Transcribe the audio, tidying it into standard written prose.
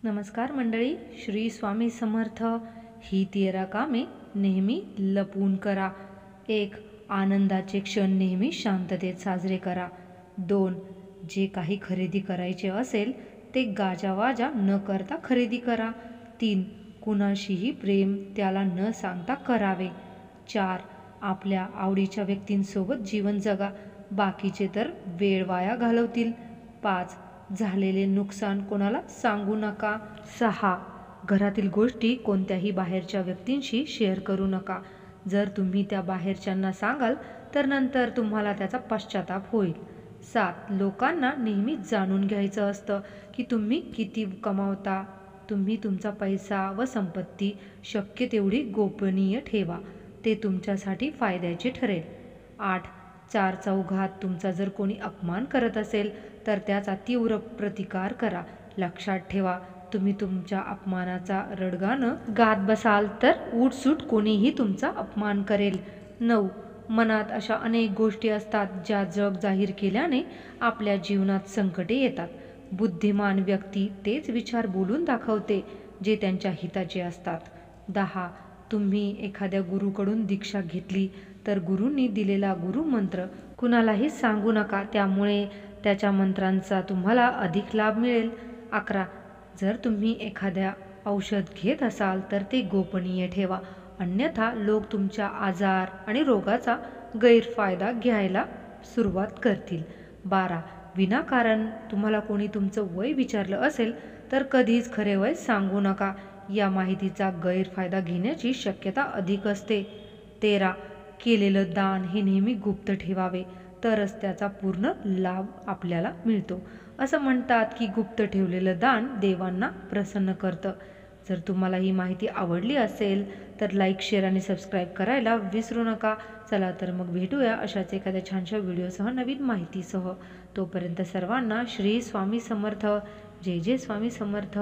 नमस्कार मंडळी, श्री स्वामी समर्थ. ही 13 कामे नेहमी लपून करा. 1. आनंदाचे क्षण नेहमी शांततेत साजरे करा. 2. जे काही खरेदी करायचे असेल ते गाजावाजा न करता खरेदी करा. 3. कुणाशीही प्रेम त्याला न सांगता करावे. 4. आपल्या आवडीच्या व्यक्तींसोबत जीवन जगा, बाकीचे तर वेळ वाया घालवतील. 5. झालेले नुकसान कोणाला सांगू नका. 6. घरातील गोष्टी कोणत्याही बाहेरच्या व्यक्तींशी शेअर करू नका. जर तुम्ही त्या बाहेरच्यांना सांगाल तर नंतर तुम्हाला त्याचा पश्चाताप होईल. 7. लोकांना नेहमी जाणून घ्यायचं असतं की तुम्ही किती कमावता. तुम्ही तुमचा पैसा व संपत्ती शक्य तेवढी गोपनीय ठेवा, ते तुमच्यासाठी फायद्याचे ठरेल. 8. चारचौघात तुमचा जर कोणी अपमान करत असेल तर त्याचा तीव्र प्रतिकार करा. लक्षात ठेवा, तुम्ही तुमच्या अपमानाचा रडगाणं गात बसाल तर उठसूट कोणीही तुमचा अपमान करेल. 9. मनात अशा अनेक गोष्टी असतात ज्या जग जाहीर केल्याने आपल्या जीवनात संकटे येतात. बुद्धिमान व्यक्ती तेच विचार बोलून दाखवते जे त्यांच्या हिताचे असतात. 10. तुम्ही एखाद्या गुरुकडून दीक्षा घेतली तर गुरूंनी दिलेला गुरुमंत्र कुणालाही सांगू नका, त्यामुळे त्याच्या मंत्रांचा तुम्हाला अधिक लाभ मिळेल. 11. जर तुम्ही एखाद्या औषध घेत असाल तर ते गोपनीय ठेवा, अन्यथा लोक तुमच्या आजार आणि रोगाचा गैरफायदा घ्यायला सुरुवात करतील. 12. विनाकारण तुम्हाला कोणी तुमचं वय विचारलं असेल तर कधीच खरे वय सांगू नका, या माहितीचा गैरफायदा घेण्याची शक्यता अधिक असते. 13. केलेलं दान हे नेहमी गुप्त ठेवावे, तरच त्याचा पूर्ण लाभ आपल्याला मिळतो. असं म्हणतात की गुप्त ठेवलेलं दान देवांना प्रसन्न करतं. जर तुम्हाला ही माहिती आवडली असेल तर लाईक, शेअर आणि सबस्क्राईब करायला विसरू नका. चला तर मग भेटूया अशाच एखाद्या छानशा व्हिडिओसह, नवीन माहितीसह. तोपर्यंत सर्वांना श्री स्वामी समर्थ. जय जय स्वामी समर्थ.